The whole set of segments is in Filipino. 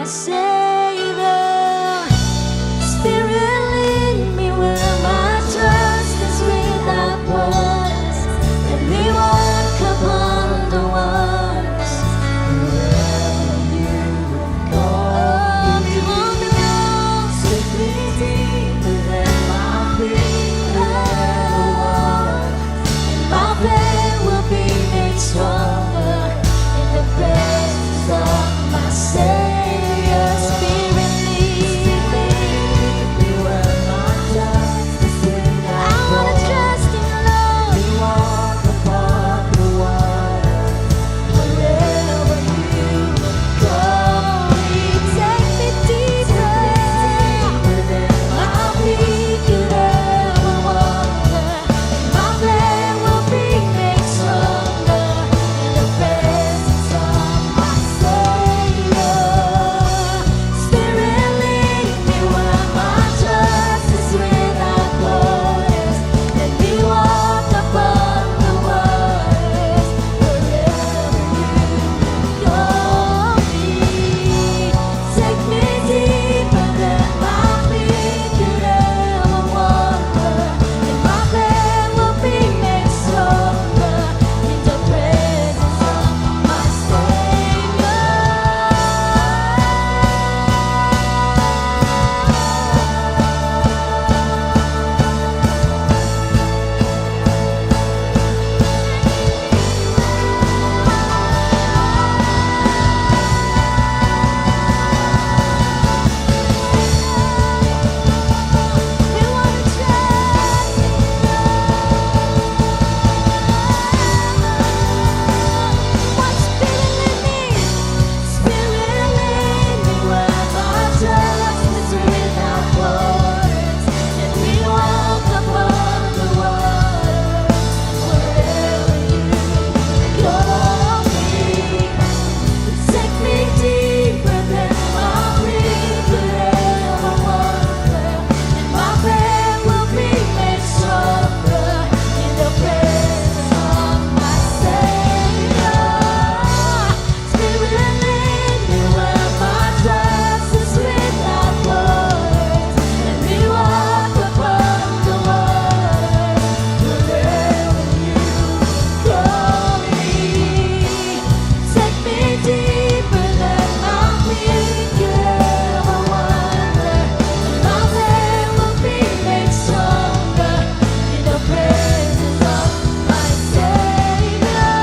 my Savior. Spirit, lead me where my trust is without borders. Let me walk upon the waters wherever you go. Come on, take me deeper than my feet will ever walk, and my faith will be made stronger in the presence of my Savior. Spirit, lead me where my trust is without I wanna trust in the Lord. We walk upon the water wherever you go. Take me deeper than my feet could ever wander. My faith will be made stronger in the presence of my Savior. Spirit, lead me where my trust is without borders. Let me walk upon the waters wherever you go. Take me deeper than my feet could ever wander, and my faith will be made stronger in the presence of my Savior. We wanna trust in One Spirit, lead me. Spirit, lead me where my trust is without borders. Let me walk upon the waters wherever you go. Take me deeper than my feet could ever wander, and my faith will be made stronger in the presence of my Savior. Spirit, lead me where my trust is without borders. Let me walk upon the waters wherever you go. Take me deeper than my feet could ever wander, and my faith will be made stronger in the presence of my Savior.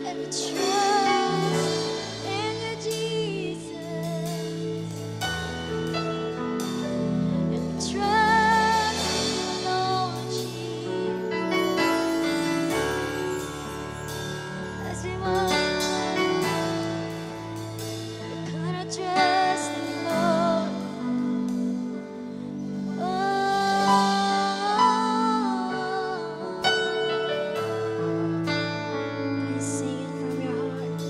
Let me trust in you, Jesus. Let me trust in you, Lord Jesus. As we walk, we're gonna trust in you, Lord. Please sing it from your heart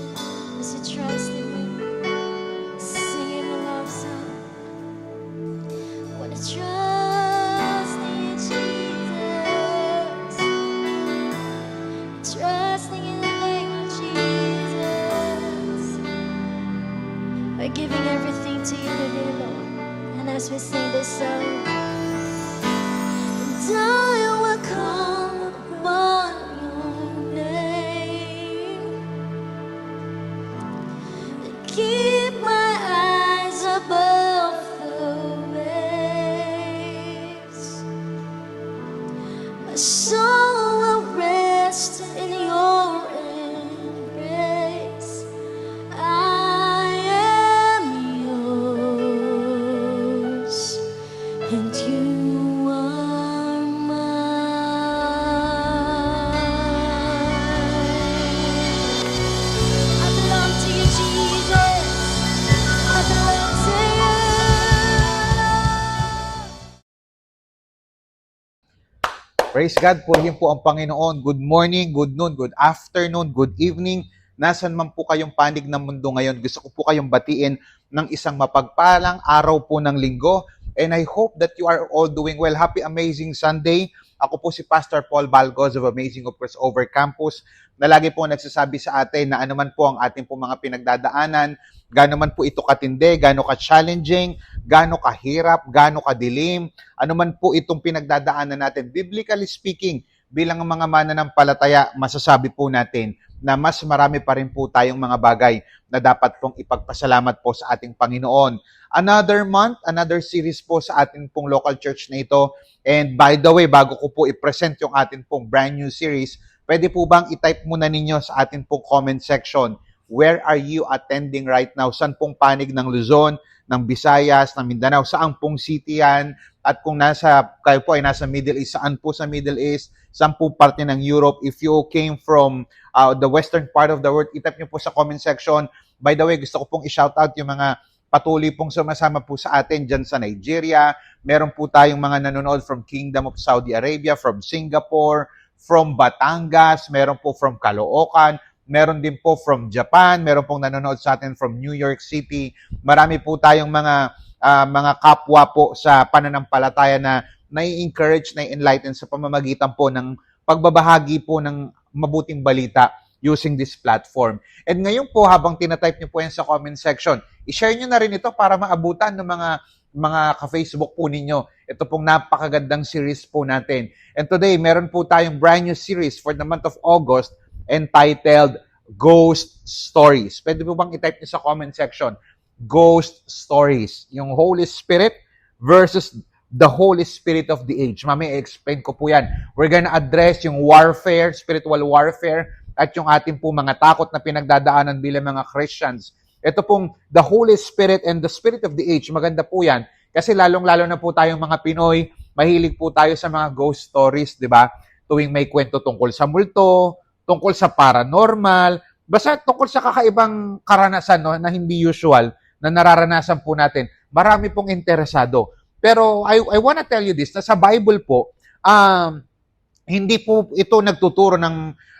as you trust in me. Sing it a love song. Wanna trust in you, Jesus. Trusting in the name of Jesus. We're giving everything to you today, Lord. And as we sing this song, and I will call upon your name. Keep my eyes above the waves. My soul will rest in your embrace. I am yours, and you are mine. Praise God, purihin po ang Panginoon. Good morning, good noon, good afternoon, good evening. Nasaan man po kayong panig ng mundo ngayon, gusto ko po kayong batiin ng isang mapagpalang araw po ng linggo. And I hope that you are all doing well. Happy Amazing Sunday. Ako po si Pastor Paul Balgos of Amazing of Crossover Campus na lagi po nagsasabi sa atin na anuman po ang ating po mga pinagdadaanan, gaano man po ito katindi, gaano ka-challenging, gaano kahirap, gaano kadilim, anuman po itong pinagdadaanan natin. Biblically speaking, bilang mga mananampalataya, masasabi po natin na mas marami pa rin po tayong mga bagay na dapat pong ipagpasalamat po sa ating Panginoon. Another month, another series po sa ating pong local church na ito. And by the way, bago ko po i-present yung ating pong brand new series, pwede po bang i-type muna ninyo sa ating pong comment section, where are you attending right now? Saan pong panig ng Luzon, ng Visayas, ng Mindanao? Saan pong city yan? At kung kayo po ay nasa Middle East, saan po sa Middle East? Saan po parte ng Europe? If you came from the western part of the world, i-type nyo po sa comment section. By the way, gusto ko pong i-shoutout yung mga patuloy pong sumasama po sa atin dyan sa Nigeria. Meron po tayong mga nanonood from Kingdom of Saudi Arabia, from Singapore, from Batangas, meron po from Caloocan, meron din po from Japan, meron pong nanonood sa atin from New York City. Marami po tayong mga kapwa po sa pananampalataya na nai-encourage, nai-enlighten sa pamamagitan po ng pagbabahagi po ng mabuting balita using this platform. And ngayon po, habang tinatype niyo po yan sa comment section, i-share niyo na rin ito para maabutan ng mga ka-Facebook po ninyo. Ito pong napakagandang series po natin. And today, meron po tayong brand new series for the month of August entitled Ghost Stories. Pwede po bang i-type niyo sa comment section? Ghost Stories. Yung Holy Spirit versus the Holy Spirit of the age. Mamaya, explain ko po yan. We're gonna address yung warfare, spiritual warfare, at yung ating po mga takot na pinagdadaanan bilang mga Christians. Ito pong the Holy Spirit and the Spirit of the age. Maganda po yan. Kasi lalong-lalo na po tayong mga Pinoy, mahilig po tayo sa mga ghost stories, di ba? Tuwing may kwento tungkol sa multo, tungkol sa paranormal, basta tungkol sa kakaibang karanasan, no, na hindi usual, na nararanasan po natin. Marami pong interesado. Pero I wanna tell you this, na sa Bible po, hindi po ito nagtuturo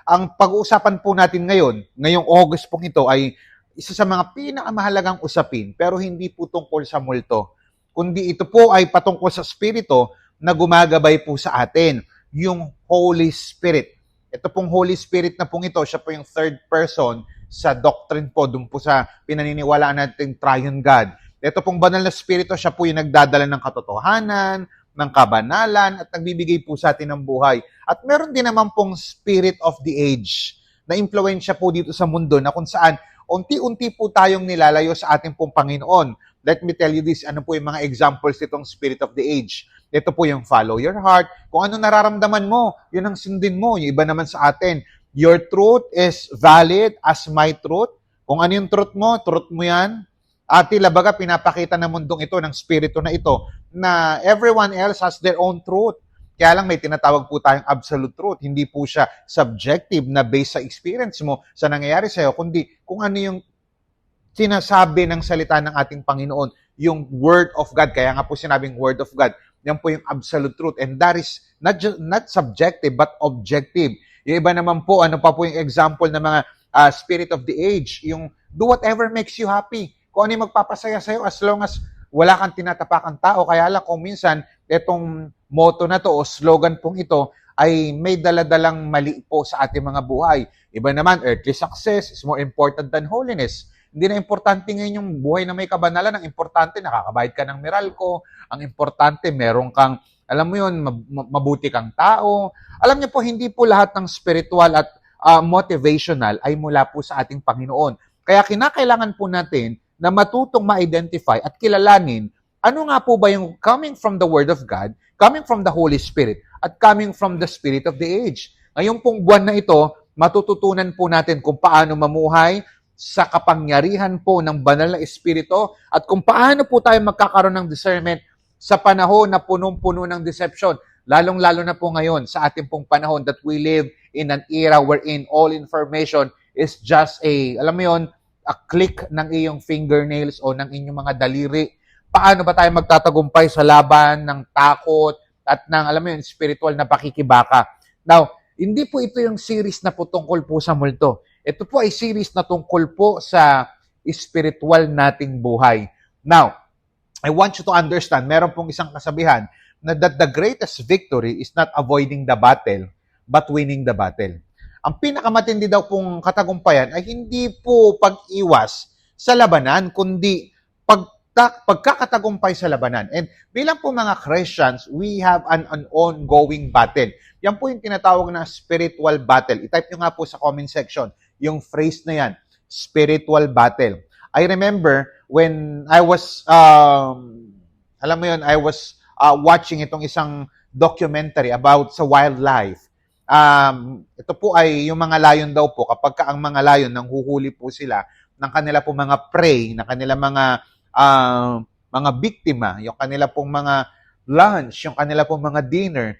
ang pag-uusapan po natin ngayong August pong ito ay isa sa mga pinakamahalagang usapin, pero hindi po tungkol sa multo. Kundi ito po ay patungkol sa Espiritu na gumagabay po sa atin, yung Holy Spirit. Ito pong Holy Spirit na pong ito, siya po yung third person sa doctrine po, dun po sa pinaniniwalaan natin Triune God. Ito pong banal na Espiritu, siya po yung nagdadala ng katotohanan, ng kabanalan, at nagbibigay po sa atin ng buhay. At meron din naman pong Spirit of the Age na impluwensya po dito sa mundo na kung saan unti-unti po tayong nilalayo sa ating pong Panginoon. Let me tell you this, ano po yung mga examples nitong Spirit of the Age. Ito po yung follow your heart. Kung ano nararamdaman mo, yun ang sundin mo. Yung iba naman sa atin, your truth is valid as my truth. Kung ano yung truth mo yan. At tila baga pinapakita ng mundong ito, ng spirito na ito, na everyone else has their own truth. Kaya lang may tinatawag po tayong absolute truth. Hindi po siya subjective na based sa experience mo, sa nangyayari sa'yo, kundi kung ano yung sinasabi ng salita ng ating Panginoon, yung Word of God. Kaya nga po sinabing Word of God. Yan po yung absolute truth. And that is not subjective, but objective. Yung iba naman po, ano pa po yung example ng mga spirit of the age, yung do whatever makes you happy. Kung ano yung magpapasaya sa'yo, as long as wala kang tinatapakang tao. Kaya lang kung minsan, itong motto na to o slogan pong ito ay may daladalang mali po sa ating mga buhay. Iba naman, earthly success is more important than holiness. Hindi na importante ngayon yung buhay na may kabanalan. Ang importante, nakakabayad ka ng Meralco. Ang importante, meron kang, alam mo yun, mabuti kang tao. Alam niyo po, hindi po lahat ng spiritual at motivational ay mula po sa ating Panginoon. Kaya kinakailangan po natin na matutong ma-identify at kilalanin ano nga po ba yung coming from the Word of God, coming from the Holy Spirit, at coming from the Spirit of the age. Ngayong pong buwan na ito, matututunan po natin kung paano mamuhay sa kapangyarihan po ng banal na Espiritu at kung paano po tayo magkakaroon ng discernment sa panahon na punong-puno ng deception. Lalong-lalo na po ngayon sa ating pong panahon that we live in an era wherein all information is just a click ng iyong fingernails o ng inyong mga daliri. Paano ba tayo magtatagumpay sa laban ng takot at ng, alam mo yun, spiritual na pakikibaka. Now, hindi po ito yung series na po tungkol po sa multo. Ito po ay series na tungkol po sa spiritual nating buhay. Now, I want you to understand, meron pong isang kasabihan na that the greatest victory is not avoiding the battle, but winning the battle. Ang pinakamatindi daw pong katagumpayan ay hindi po pag-iwas sa labanan, kundi pagkakatagumpay sa labanan. And bilang po mga Christians, we have an ongoing battle. Yan po yung tinatawag na spiritual battle. I-type nyo nga po sa comment section yung phrase na yan, spiritual battle. I remember when I was, alam mo yun, I was watching itong isang documentary about sa wildlife. Ito po ay yung mga lion daw po, kapag ang mga lion nanghuhuli po sila ng kanila po mga prey, ng kanila mga biktima, yung kanila pong mga lunch, yung kanila pong mga dinner,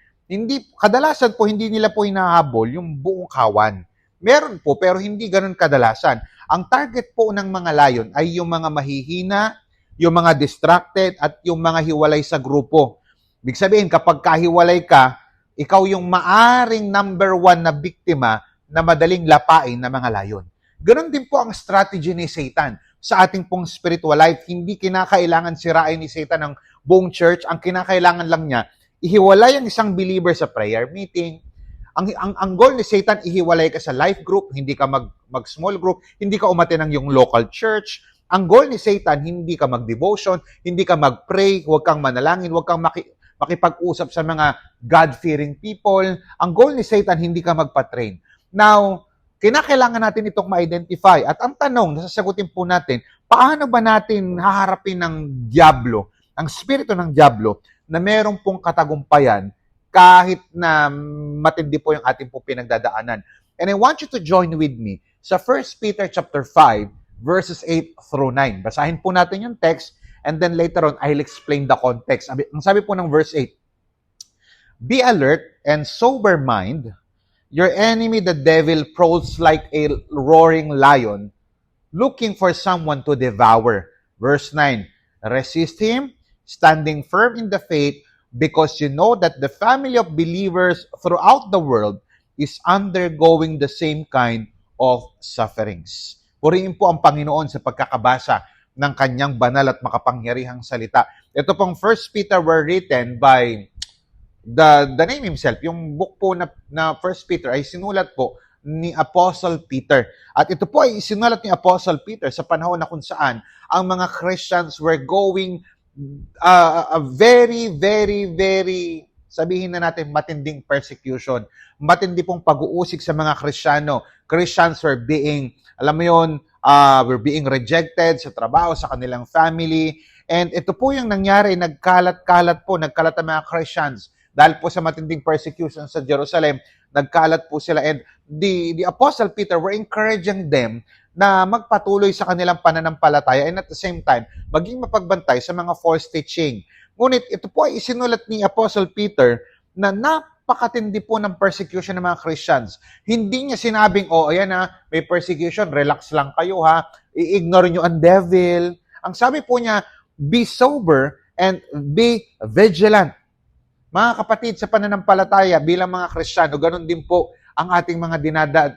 kadalasan po hindi nila po hinahabol yung buong kawan. Meron po, pero hindi ganun kadalasan. Ang target po ng mga lion ay yung mga mahihina, yung mga distracted, at yung mga hiwalay sa grupo. Ibig sabihin, kapag kahiwalay ka, ikaw yung maaring number 1 na biktima na madaling lapain na mga lion. Ganon din po ang strategy ni Satan sa ating pong spiritual life. Hindi kinakailangan sirain ni Satan ang buong church. Ang kinakailangan lang niya, ihiwalay ang isang believer sa prayer meeting. Ang goal ni Satan, ihiwalay ka sa life group, hindi ka mag-small group, hindi ka umate ng yung local church. Ang goal ni Satan, hindi ka mag-devotion, hindi ka mag-pray, huwag kang manalangin, huwag kang makipag-usap sa mga God-fearing people. Ang goal ni Satan, hindi ka magpa-train. Now, kinakailangan natin itong ma-identify. At ang tanong, nasasagutin po natin, paano ba natin haharapin ng Diablo, ang spirito ng Diablo, na merong pong katagumpayan kahit na matindi po yung ating po pinagdadaanan. And I want you to join with me sa 1 Peter chapter 5, verses 8 through 9. Basahin po natin yung text, and then later on, I'll explain the context. Ang sabi po ng verse 8, "Be alert and sober mind. Your enemy, the devil, prowls like a roaring lion, looking for someone to devour." Verse 9, "Resist him, standing firm in the faith, because you know that the family of believers throughout the world is undergoing the same kind of sufferings." Purihin po ang Panginoon sa pagkakabasa ng kanyang banal at makapangyarihang salita. Ito pong 1 Peter were written by the name himself. Yung book po na 1 Peter ay sinulat po ni Apostle Peter. At ito po ay sinulat ni Apostle Peter sa panahon na kung saan ang mga Christians were going a very, very, very, sabihin na natin, matinding persecution. Matindi pong pag-uusig sa mga Kristiyano. Christians were being, alam mo yun, were being rejected sa trabaho, sa kanilang family. And ito po yung nangyari, nagkalat ang mga Christians. Dahil po sa matinding persecution sa Jerusalem, nagkalat po sila. And the Apostle Peter were encouraging them na magpatuloy sa kanilang pananampalataya and at the same time, maging mapagbantay sa mga false teaching. Ngunit ito po ay isinulat ni Apostle Peter na napakatindi po ng persecution ng mga Christians. Hindi niya sinabing, ayan may persecution, relax lang kayo i-ignore nyo ang devil. Ang sabi po niya, be sober and be vigilant. Mga kapatid, sa pananampalataya bilang mga Kristiyano, ganun din po ang ating mga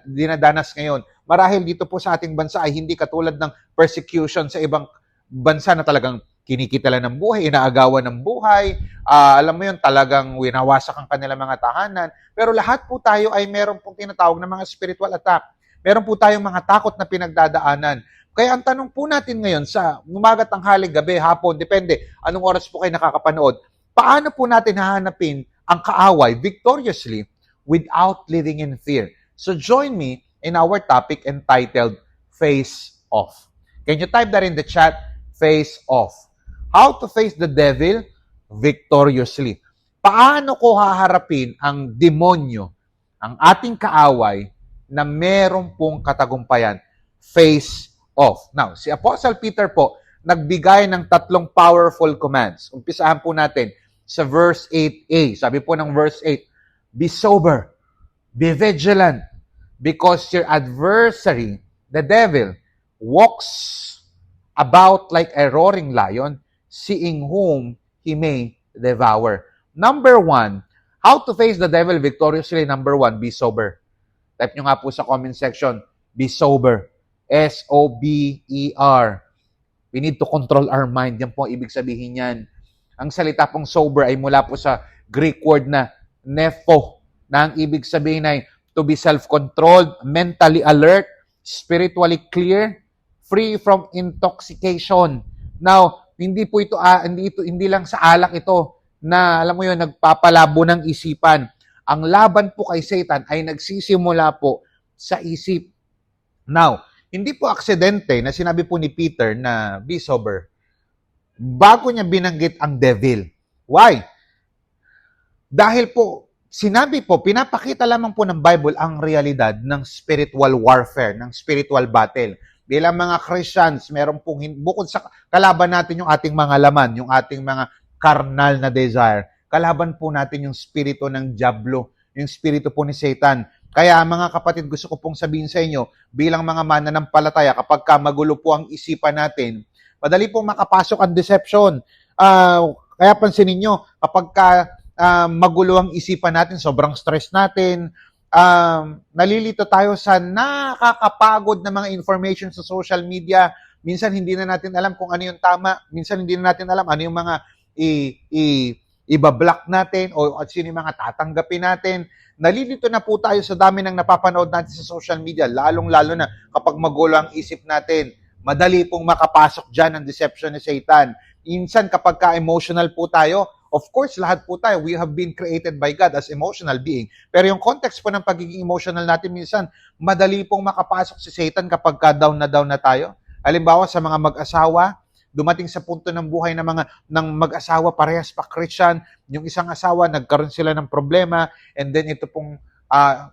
dinadanas ngayon. Marahil dito po sa ating bansa ay hindi katulad ng persecution sa ibang bansa na talagang kinikita lang ng buhay, inaagawan ng buhay, alam mo yun, talagang winawasak ang kanilang mga tahanan. Pero lahat po tayo ay meron pong tinatawag na mga spiritual attack. Meron po tayong mga takot na pinagdadaanan. Kaya ang tanong po natin ngayon sa umaga, tanghali, gabi, hapon, depende anong oras po kayo nakakapanood, paano po natin hahanapin ang kaaway victoriously without living in fear? So join me in our topic entitled Face Off. Can you type that in the chat? Face Off. How to face the devil victoriously. Paano ko haharapin ang demonyo, ang ating kaaway, na meron pong katagumpayan? Face off. Now, si Apostle Peter po, nagbigay ng 3 powerful commands. Umpisahan po natin sa verse 8a. Sabi po ng verse 8, "Be sober, be vigilant, because your adversary, the devil, walks about like a roaring lion, seeing whom he may devour." Number 1, how to face the devil victoriously. Number 1, be sober. Type nyo nga po sa comment section, be sober. S-O-B-E-R. We need to control our mind. Yan po ang ibig sabihin yan. Ang salita pong sober ay mula po sa Greek word na nepho, na ang ibig sabihin ay to be self-controlled, mentally alert, spiritually clear, free from intoxication. Now, hindi lang sa alak ito na alam mo yun, nagpapalabo ng isipan. Ang laban po kay Satan ay nagsisimula po sa isip. Now, hindi po aksidente na sinabi po ni Peter na be sober. Bago niya binanggit ang devil. Why? Dahil po, pinapakita lamang po ng Bible ang realidad ng spiritual warfare, ng spiritual battle. Bilang mga Christians, meron pong, bukod sa kalaban natin yung ating mga laman, yung ating mga carnal na desire, kalaban po natin yung spirito ng diablo, yung spirito po ni Satan. Kaya mga kapatid, gusto ko pong sabihin sa inyo, bilang mga mananampalataya, kapag magulo po ang isipan natin, madali pong makapasok ang deception. Kaya pansinin nyo, kapag magulo ang isipan natin, sobrang stress natin, nalilito tayo sa nakakapagod na mga information sa social media. Minsan hindi na natin alam kung ano yung tama. Minsan hindi na natin alam ano yung mga ibablock natin o sino yung mga tatanggapin natin. Nalilito na po tayo sa dami ng napapanood natin sa social media, lalong-lalo na kapag magulo ang isip natin. Madali pong makapasok dyan ang deception ni Satan. Minsan kapag ka-emotional po tayo, of course, lahat po tayo, we have been created by God as emotional being. Pero yung context po ng pagiging emotional natin, minsan, madali pong makapasok si Satan kapag down na tayo. Halimbawa, sa mga mag-asawa, dumating sa punto ng buhay ng mag-asawa, parehas pa Christian, yung isang asawa, nagkaroon sila ng problema, and then ito pong,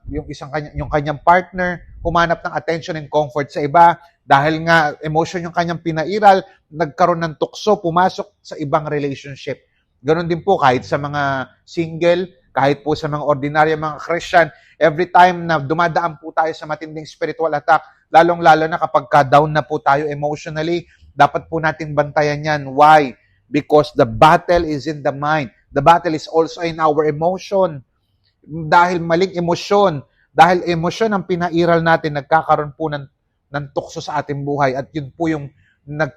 yung kanyang partner, humanap ng attention and comfort sa iba, dahil nga emotion yung kanyang pinairal, nagkaroon ng tukso, pumasok sa ibang relationship. Ganon din po kahit sa mga single, kahit po sa mga ordinaryo mga Christian, every time na dumadaan po tayo sa matinding spiritual attack, lalong-lalo na kapag ka-down na po tayo emotionally, dapat po natin bantayan yan. Why? Because the battle is in the mind. The battle is also in our emotion. Dahil maling emosyon, dahil emosyon ang pinairal natin, nagkakaroon po ng tukso sa ating buhay at yun po yung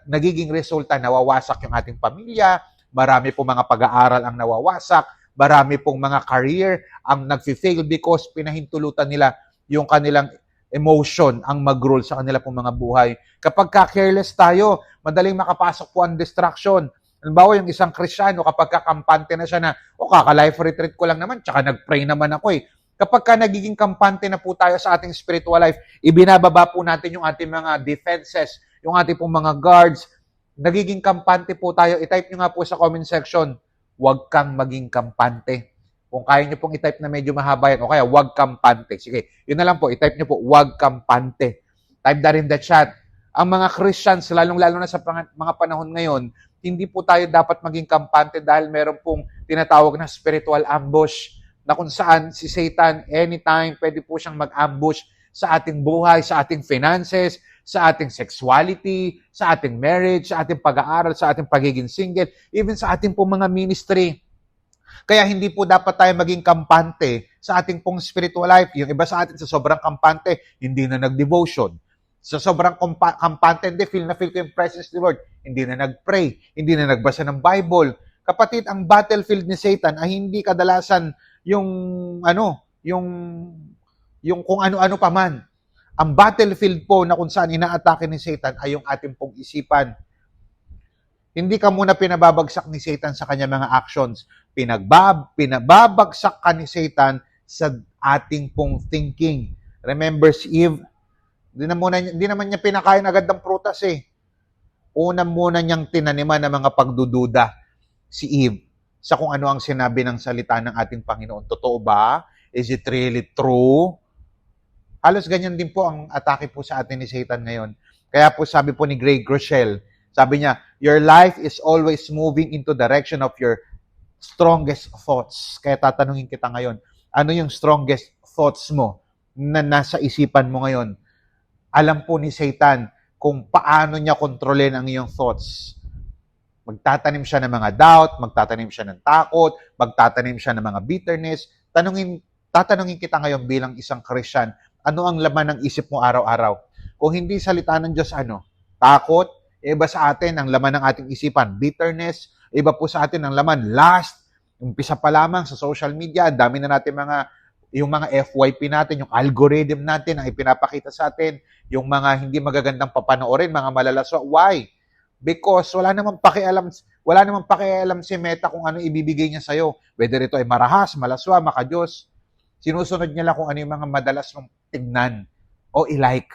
nagiging resulta, nawawasak yung ating pamilya, marami pong mga pag-aaral ang nawawasak, marami pong mga career ang nag-fail because pinahintulutan nila yung kanilang emotion ang mag-rule sa kanila pong mga buhay. Kapag careless tayo, madaling makapasok po ang distraction. Halimbawa, yung isang Kristyano, kapag kakampante na siya na, kaka-life retreat ko lang naman, tsaka nag-pray naman ako eh. Kapag nagiging kampante na po tayo sa ating spiritual life, ibinababa po natin yung ating mga defenses, yung ating pong mga guards, nagiging kampante po tayo. I-type nyo nga po sa comment section, huwag kang maging kampante. Kung kaya nyo pong i-type na medyo mahaba yan, o kaya huwag kampante. Sige, yun na lang po, i-type nyo po, huwag kampante. Type that in the chat. Ang mga Christians, lalong-lalo na sa mga panahon ngayon, hindi po tayo dapat maging kampante dahil meron pong tinatawag na spiritual ambush na kung saan si Satan anytime pwede po siyang mag-ambush sa ating buhay, sa ating finances, sa ating sexuality, sa ating marriage, sa ating pag-aaral, sa ating pagiging single, even sa ating pong mga ministry. Kaya hindi po dapat tayo maging kampante sa ating pong spiritual life. Yung iba sa atin sa sobrang kampante, hindi na nag-devotion. Sa sobrang kampante, hindi, feel ko yung presence of the Lord. Hindi na nag-pray, hindi na nagbasa ng Bible. Kapatid, ang battlefield ni Satan ay hindi kadalasan yung kung ano-ano pa man. Ang battlefield po na kung saan inaatake ni Satan ay yung ating pong isipan. Hindi ka muna pinababagsak ni Satan sa kanya mga actions. Pinababagsak ka ni Satan sa ating pong thinking. Remember si Eve, hindi naman niya pinakain agad ng prutas eh. Una muna niyang tinaniman ng mga pagdududa si Eve sa kung ano ang sinabi ng salita ng ating Panginoon. Totoo ba? Is it really true? Halos ganyan din po ang atake po sa atin ni Satan ngayon. Kaya po sabi po ni Greg Rochelle, sabi niya, your life is always moving into direction of your strongest thoughts. Kaya tatanungin kita ngayon, ano yung strongest thoughts mo na nasa isipan mo ngayon? Alam po ni Satan kung paano niya kontrolin ang iyong thoughts. Magtatanim siya ng mga doubt, magtatanim siya ng takot, magtatanim siya ng mga bitterness. Tatanungin kita ngayon bilang isang Christian, ano ang laman ng isip mo araw-araw? Kung hindi salita ng Diyos, ano? Takot. Iba sa atin ang laman ng ating isipan, bitterness. Iba po sa atin ang laman, lust. Umpisa pa lamang sa social media, ang dami na natin yung mga FYP natin, yung algorithm natin ang ipinapakita sa atin, yung mga hindi magagandang papanoorin, mga malalaswa. Why? Because wala namang pakialam si Meta kung ano ibibigay niya sa'yo. Whether ito ay marahas, malaswa, makadiyos. Sinusunod niya lang kung ano yung mga madalas mong tignan o i-like.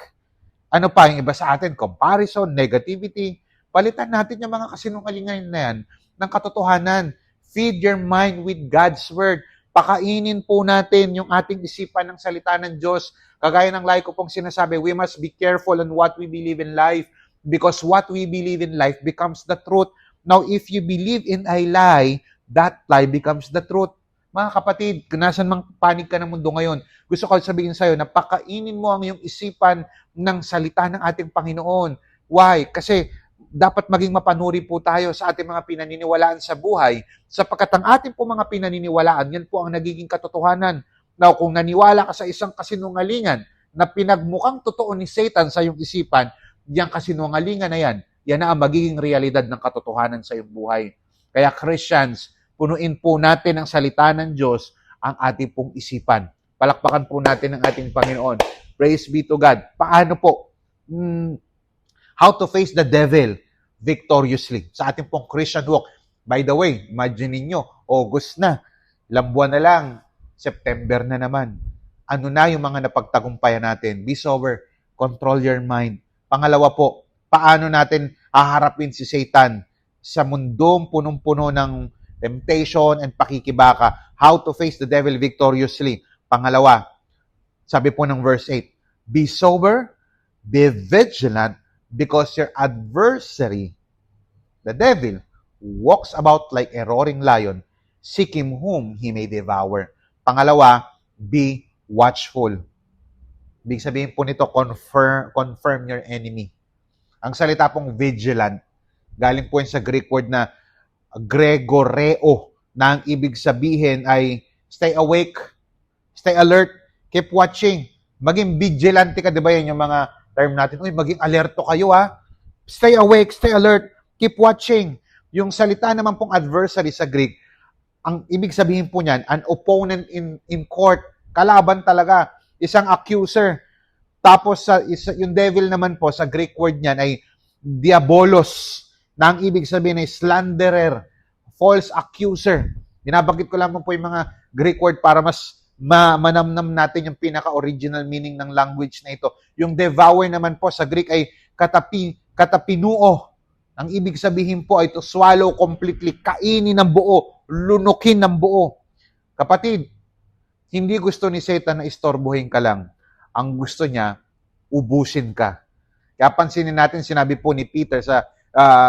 Ano pa yung iba sa atin? Comparison, negativity. Palitan natin yung mga kasinungalingan na yan ng katotohanan. Feed your mind with God's Word. Pakainin po natin yung ating isipan ng salita ng Diyos. Kagaya ng lagi ko pong sinasabi, we must be careful on what we believe in life because what we believe in life becomes the truth. Now, if you believe in a lie, that lie becomes the truth. Mga kapatid, nasan mang panig ka ng mundo ngayon, gusto ko sabihin sa'yo na pakainin mo ang iyong isipan ng salita ng ating Panginoon. Why? Kasi dapat maging mapanuri po tayo sa ating mga pinaniniwalaan sa buhay sapagkat ang ating po mga pinaniniwalaan, yan po ang nagiging katotohanan. Now, kung naniwala ka sa isang kasinungalingan na pinagmukhang totoo ni Satan sa iyong isipan, yung kasinungalingan na yan na ang magiging realidad ng katotohanan sa iyong buhay. Kaya Christians, punuin po natin ang salita ng Diyos ang ating pong isipan. Palakpakan po natin ang ating Panginoon. Praise be to God. Paano po? How to face the devil victoriously sa ating pong Christian walk. By the way, imagine ninyo, August na, ilang buwan na lang, September na naman. Ano na yung mga napagtagumpayan natin? Be sober. Control your mind. Pangalawa po, paano natin haharapin si Satan sa mundong punong-puno ng temptation and pakikibaka? How to face the devil victoriously. Pangalawa, sabi po ng verse 8, be sober, be vigilant, because your adversary, the devil, walks about like a roaring lion, seeking whom he may devour. Pangalawa, be watchful. Ibig sabihin po nito, confirm your enemy. Ang salita pong vigilant, galing po yun sa Greek word na gregoreo, na ang ibig sabihin ay stay awake, stay alert, keep watching. Maging vigilante ka, di ba yan yung mga term natin? Uy, maging alerto kayo ha. Stay awake, stay alert, keep watching. Yung salita naman pong adversary sa Greek, ang ibig sabihin po niyan, an opponent in court, kalaban talaga, isang accuser. Tapos yung devil naman po, sa Greek word niyan ay diabolos, na ang ibig sabihin ay slanderer, false accuser. Binabanggit ko lamang po yung mga Greek word para mas manamnam natin yung pinaka-original meaning ng language na ito. Yung devour naman po sa Greek ay katapinuo. Ang ibig sabihin po ay to swallow completely, kainin ng buo, lunukin ng buo. Kapatid, hindi gusto ni Satan na istorbohin ka lang. Ang gusto niya, ubusin ka. Kaya pansinin natin, sinabi po ni Peter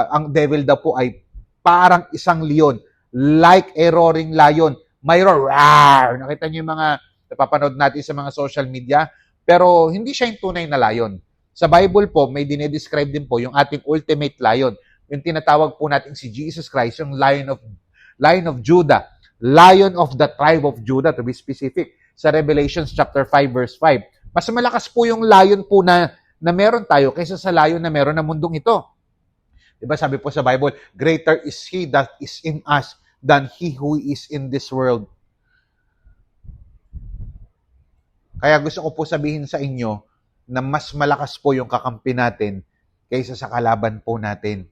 ang devil daw po ay parang isang leon, like a roaring lion. May roar. Nakita niyo yung mga napapanood natin sa mga social media, pero hindi siya yung tunay na lion. Sa Bible po, may dinedescribe din po yung ating ultimate lion. Yung tinatawag po natin si Jesus Christ, yung Lion of Judah. Lion of the tribe of Judah, to be specific. Sa Revelation chapter 5, verse 5. Mas malakas po yung lion po na meron tayo kaysa sa lion na meron na mundong ito. Diba sabi po sa Bible, greater is He that is in us than he who is in this world. Kaya gusto ko po sabihin sa inyo na mas malakas po yung kakampi natin kaysa sa kalaban po natin.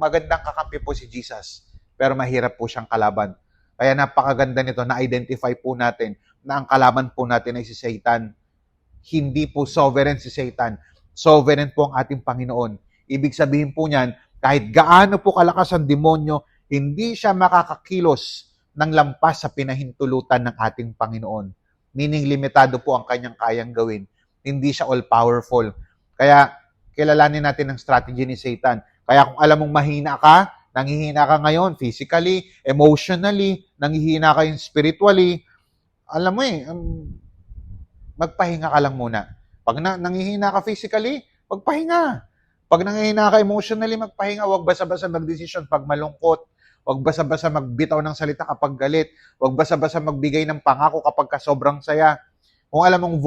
Magandang kakampi po si Jesus, pero mahirap po siyang kalaban. Kaya napakaganda nito na identify po natin na ang kalaban po natin ay si Satan. Hindi po sovereign si Satan. Sovereign po ang ating Panginoon. Ibig sabihin po niyan, kahit gaano po kalakas ang demonyo, hindi siya makakakilos ng lampas sa pinahintulutan ng ating Panginoon. Meaning, limitado po ang kanyang kayang gawin. Hindi siya all-powerful. Kaya, kilalanin natin ang strategy ni Satan. Kaya kung alam mong mahina ka, nanghihina ka ngayon, physically, emotionally, nanghihina ka spiritually, alam mo magpahinga ka lang muna. Pag nanghihina ka physically, magpahinga. Pag nangihina ka emotionally, magpahinga. Huwag basa-basa mag-decision pag malungkot. Huwag basa-basa magbitaw ng salita kapag galit. Huwag basa-basa magbigay ng pangako kapag ka sobrang saya. Kung alam mong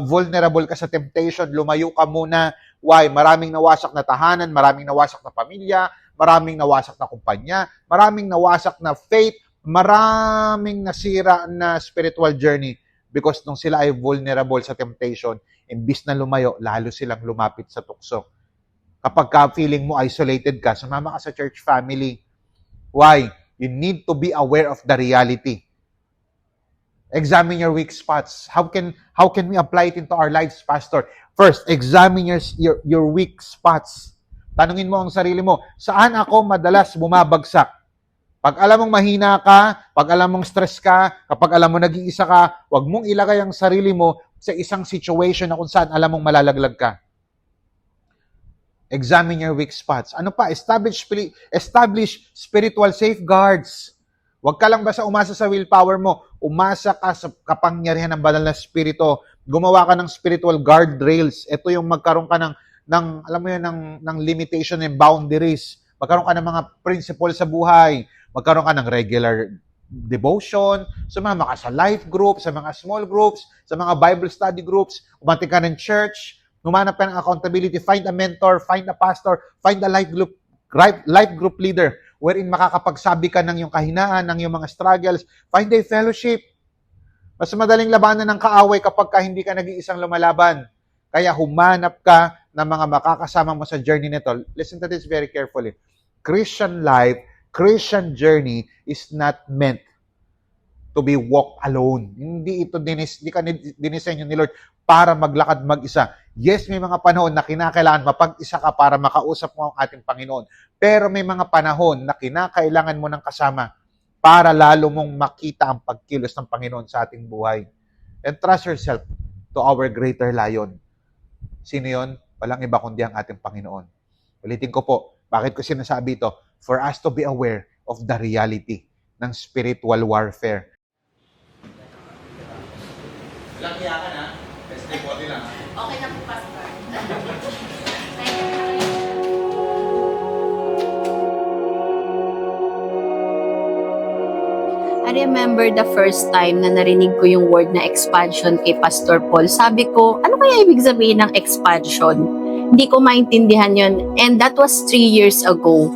vulnerable ka sa temptation, lumayo ka muna. Why? Maraming nawasak na tahanan, maraming nawasak na pamilya, maraming nawasak na kumpanya, maraming nawasak na faith, maraming nasira na spiritual journey because nung sila ay vulnerable sa temptation, imbis na lumayo, lalo silang lumapit sa tukso. Kapag ka feeling mo isolated ka, sumama ka sa church family. Why? You need to be aware of the reality. Examine your weak spots. How can we apply it into our lives, Pastor? First, examine your weak spots. Tanungin mo ang sarili mo, saan ako madalas bumabagsak? Pag alam mong mahina ka, pag alam mong stress ka, kapag alam mo nag-iisa ka, huwag mong ilagay ang sarili mo sa isang situation na kung saan alam mong malalaglag ka. Examine your weak spots. Ano pa? Establish spiritual safeguards. Huwag ka lang basta umasa sa willpower mo. Umasa ka sa kapangyarihan ng banal na spirito. Gumawa ka ng spiritual guardrails. Ito yung magkaroon ka ng alam mo yun, ng limitation and boundaries. Magkaroon ka ng mga principles sa buhay. Magkaroon ka ng regular devotion. Sumama ka sa life group, sa mga small groups, sa mga Bible study groups. Umati ka ng church. Humanap ka ng accountability. Find a mentor, find a pastor, find a life group leader wherein makakapagsabi ka ng iyong kahinaan, ng iyong mga struggles. Find a fellowship. Mas madaling labanan ng kaaway kapag ka hindi ka nag-iisang lumalaban. Kaya humanap ka ng mga makakasama mo sa journey nito. Listen to this very carefully. Christian life, Christian journey is not meant to be walked alone. Hindi ka dinisenyo ni Lord para maglakad mag-isa. Yes, may mga panahon na kinakailangan mapag-isa ka para makausap mo ang ating Panginoon. Pero may mga panahon na kinakailangan mo ng kasama para lalo mong makita ang pagkilos ng Panginoon sa ating buhay. And trust yourself to our greater lion. Sino yun? Walang iba kundi ang ating Panginoon. Ulitin ko po, bakit ko sinasabi ito? For us to be aware of the reality ng spiritual warfare. Walang iyakan ha? Stay body lang ha? Okay na po, Pastor. I remember the first time na narinig ko yung word na expansion kay Pastor Paul. Sabi ko, ano kaya ibig sabihin ng expansion? Hindi ko maintindihan yun. And that was 3 years ago.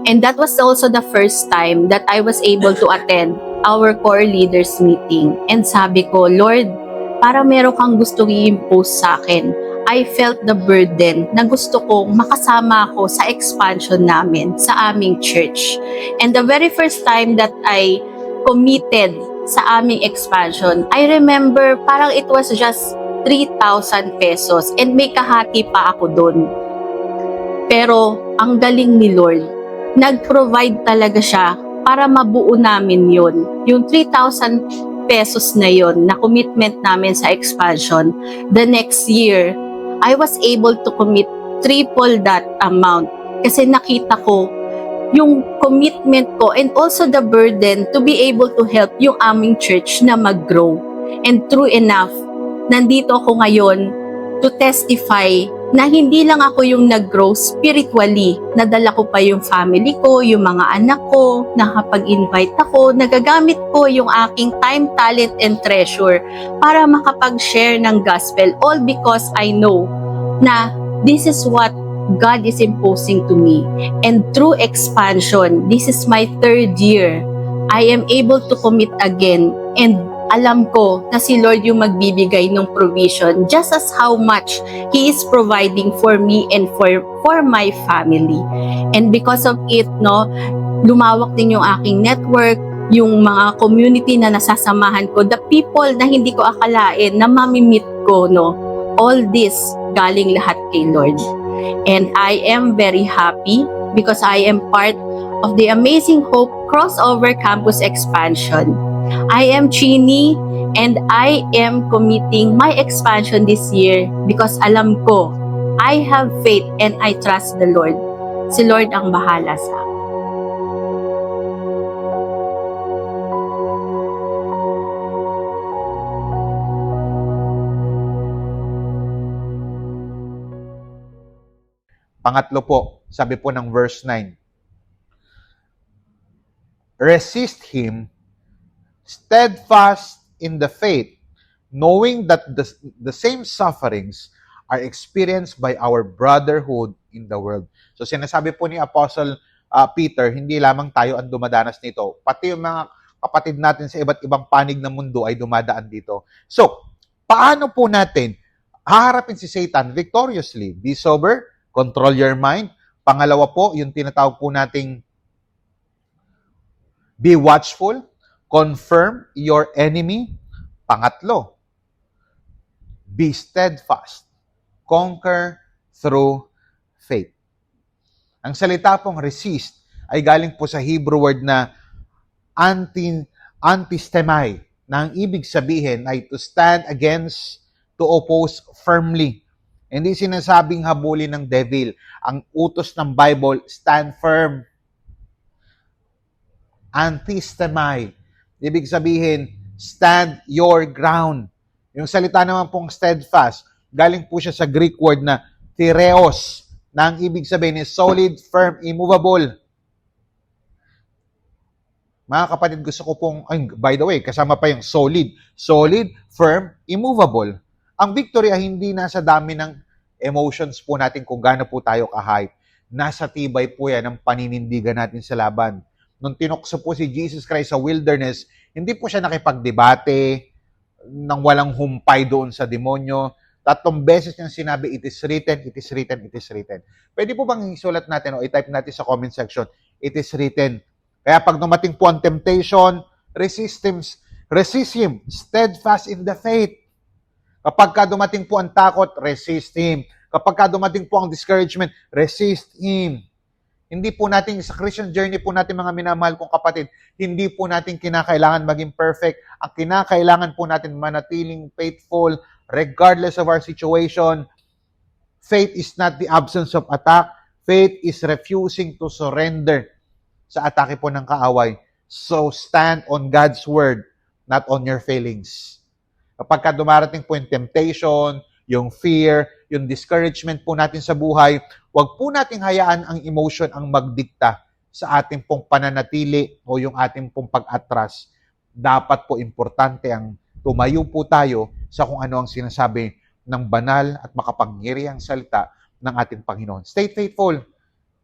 And that was also the first time that I was able to attend our core leaders meeting. And sabi ko, Lord, para meron kang gustong i-impose sa akin. I felt the burden na gusto kong makasama ako sa expansion namin sa aming church. And the very first time that I committed sa aming expansion, I remember parang it was just 3,000 pesos and may kahati pa ako doon. Pero ang galing ni Lord, nag-provide talaga siya para mabuo namin yon. Yung 3,000 pesos na yon na commitment namin sa expansion, the next year, I was able to commit triple that amount kasi nakita ko yung commitment ko and also the burden to be able to help yung aming church na mag-grow. And true enough, nandito ako ngayon to testify na hindi lang ako yung nag-grow spiritually. Nadala ko pa yung family ko, yung mga anak ko, nakapag-invite ako, nagagamit ko yung aking time, talent, and treasure para makapag-share ng gospel, all because I know na this is what God is imposing to me. And through expansion, this is my 3rd year, I am able to commit again. And alam ko na si Lord yung magbibigay ng provision just as how much He is providing for me and for my family. And because of it, no, lumawak din yung aking network, yung mga community na nasasamahan ko, the people na hindi ko akalain na mamimit ko, no, all this galing lahat kay Lord. And I am very happy because I am part of the Amazing Hope Crossover Campus Expansion. I am Chini and I am committing my expansion this year because alam ko, I have faith and I trust the Lord. Si Lord ang bahala sa akin. Pangatlo po, sabi po ng verse 9, resist him, steadfast in the faith, knowing that the same sufferings are experienced by our brotherhood in the world. So sinasabi po ni Apostle Peter, hindi lamang tayo ang dumadanas nito, pati yung mga kapatid natin sa iba't ibang panig ng mundo ay dumadaan dito. So, paano po natin haharapin si Satan victoriously? Be sober, control your mind. Pangalawa po, yung tinatawag po nating be watchful, confirm your enemy. Pangatlo, be steadfast, conquer through faith. Ang salita pong resist ay galing po sa Hebrew word na antistemai, na ang ibig sabihin ay to stand against, to oppose firmly. Hindi sinasabing habulin ng devil. Ang utos ng Bible, stand firm. Antistemai. Ibig sabihin, stand your ground. Yung salita naman pong steadfast, galing po siya sa Greek word na thireos, na ang ibig sabihin is solid, firm, immovable. Mga kapatid, gusto ko pong, by the way, kasama pa yung solid. Solid, firm, immovable. Ang victory ay hindi nasa dami ng emotions po natin kung gaano po tayo ka-hype. Nasa tibay po yan ng paninindigan natin sa laban. Nung tinukso po si Jesus Christ sa wilderness, hindi po siya nakipagdebate nang walang humpay doon sa demonyo. 3 beses niyang sinabi, it is written, it is written, it is written. Pwede po bang isulat natin o i-type natin sa comment section, it is written. Kaya pag dumating po ang temptation, resist him, steadfast in the faith. Kapag ka dumating po ang takot, resist him. Kapag ka dumating po ang discouragement, resist him. Hindi po natin, sa Christian journey po natin mga minamahal kong kapatid, hindi po natin kinakailangan maging perfect. Ang kinakailangan po natin manatiling faithful regardless of our situation. Faith is not the absence of attack. Faith is refusing to surrender sa atake po ng kaaway. So stand on God's word, not on your feelings. Kapag ka dumarating po yung temptation, yung fear, yung discouragement po natin sa buhay, huwag po nating hayaan ang emotion ang magdikta sa ating pong pananatili o yung ating pong pag-atras. Dapat po importante ang tumayo po tayo sa kung ano ang sinasabi ng banal at makapangyarihang salita ng ating Panginoon. Stay faithful.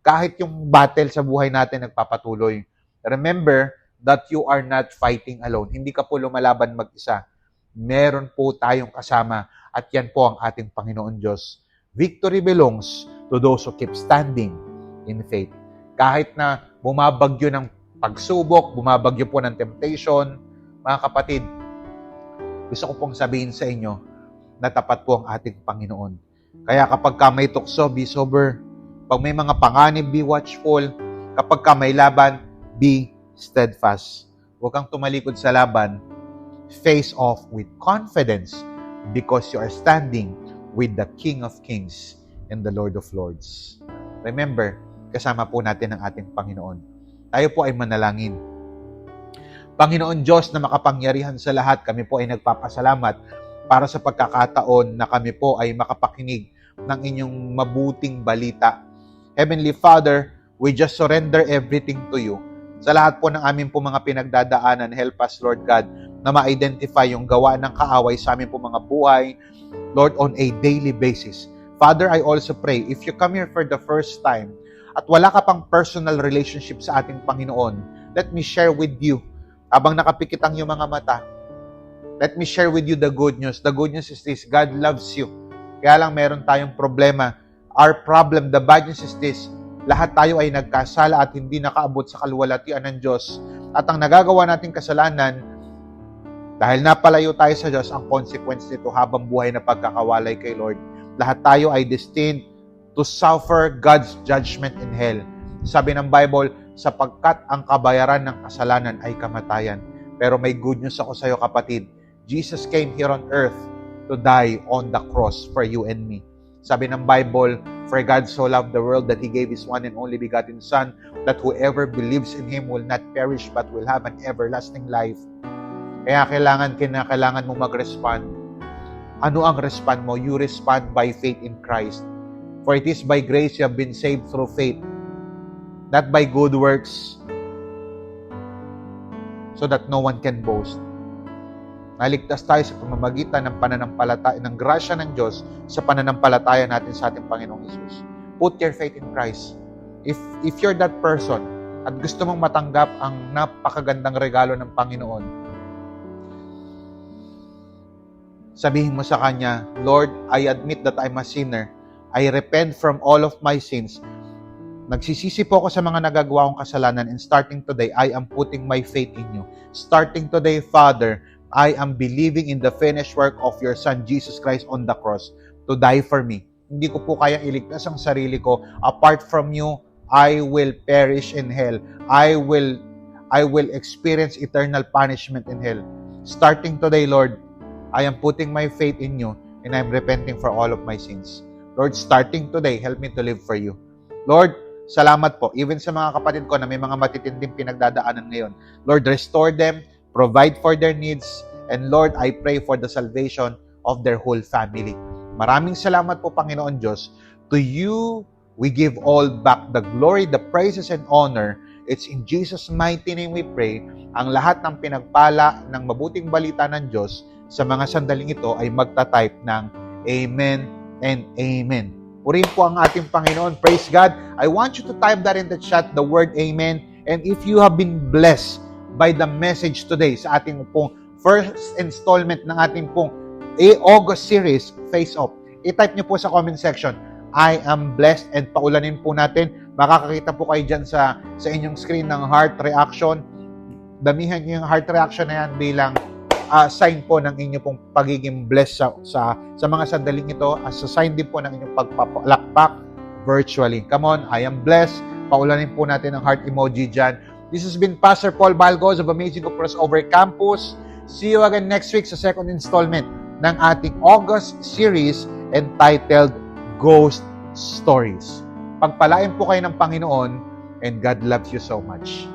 Kahit yung battle sa buhay natin nagpapatuloy. Remember that you are not fighting alone. Hindi ka po lumalaban mag-isa. Meron po tayong kasama at yan po ang ating Panginoon Diyos. Victory belongs to those who keep standing in faith. Kahit na bumabagyo ng pagsubok, bumabagyo po ng temptation, mga kapatid, gusto ko pong sabihin sa inyo na tapat po ang ating Panginoon. Kaya kapag ka may tukso, be sober. Pag may mga panganib, be watchful. Kapag ka may laban, be steadfast. Huwag kang tumalikod sa laban. Face off with confidence because you are standing with the King of Kings and the Lord of Lords. Remember, kasama po natin ang ating Panginoon. Tayo po ay manalangin. Panginoon Diyos na makapangyarihan sa lahat, kami po ay nagpapasalamat para sa pagkakataon na kami po ay makapakinig ng inyong mabuting balita. Heavenly Father, we just surrender everything to you. Sa lahat po ng amin po mga pinagdadaanan, help us, Lord God, na ma-identify yung gawa ng kaaway sa amin po mga buhay, Lord, on a daily basis. Father, I also pray, if you come here for the first time at wala ka pang personal relationship sa ating Panginoon, let me share with you, habang nakapikit ang iyong mga mata, let me share with you the good news. The good news is this, God loves you. Kaya lang meron tayong problema. Our problem, the bad news is this, lahat tayo ay nagkasala at hindi nakaabot sa kaluwalhatian ng Diyos. At ang nagagawa nating kasalanan, dahil napalayo tayo sa Diyos, ang consequence nito habang buhay na pagkakawalay kay Lord. Lahat tayo ay destined to suffer God's judgment in hell. Sabi ng Bible, sapagkat ang kabayaran ng kasalanan ay kamatayan. Pero may good news ako sa iyo, kapatid. Jesus came here on earth to die on the cross for you and me. Sabi ng Bible, for God so loved the world that He gave His one and only begotten Son, that whoever believes in Him will not perish but will have an everlasting life. Kaya kinakailangan mo mag-respond. Ano ang respond mo? You respond by faith in Christ. For it is by grace you have been saved through faith, not by good works, so that no one can boast. Naligtas tayo sa pamamagitan ng pananampalataya, ng grasya ng Diyos sa pananampalataya natin sa ating Panginoong Hesus. Put your faith in Christ. If you're that person at gusto mong matanggap ang napakagandang regalo ng Panginoon, sabihin mo sa Kanya, Lord, I admit that I'm a sinner. I repent from all of my sins. Nagsisisi po ako sa mga nagagawa kong kasalanan, and starting today, I am putting my faith in you. Starting today, Father, I am believing in the finished work of your Son, Jesus Christ, on the cross to die for me. Hindi ko po kayang iligtas ang sarili ko. Apart from you, I will perish in hell. I will experience eternal punishment in hell. Starting today, Lord, I am putting my faith in you, and I'm repenting for all of my sins. Lord, starting today, help me to live for you. Lord, salamat po. Even sa mga kapatid ko na may mga matitinding pinagdadaanan ngayon, Lord, restore them, provide for their needs, and Lord, I pray for the salvation of their whole family. Maraming salamat po, Panginoon Diyos. To you, we give all back the glory, the praises, and honor. It's in Jesus' mighty name we pray. Ang lahat ng pinagpala ng mabuting balita ng Diyos sa mga sandaling ito ay magta-type ng Amen and Amen. Purihin po ang ating Panginoon. Praise God. I want you to type that in the chat, the word Amen. And if you have been blessed by the message today sa ating pong first installment ng ating pong August series, Face Off, i-type nyo po sa comment section, I am blessed, and paulanin po natin. Makakakita po kayo dyan sa inyong screen ng heart reaction. Damihan nyo yung heart reaction na yan bilang sign po ng inyong pong pagiging blessed sa mga sandaling ito, as a sign din po ng inyong pagpapalakpak virtually. Come on, I am blessed. Paulanin po natin ang heart emoji dyan. This has been Pastor Paul Balgos of Amazing Crossover Campus. See you again next week sa second installment ng ating August series entitled Ghost Stories. Pagpalain po kayo ng Panginoon, and God loves you so much.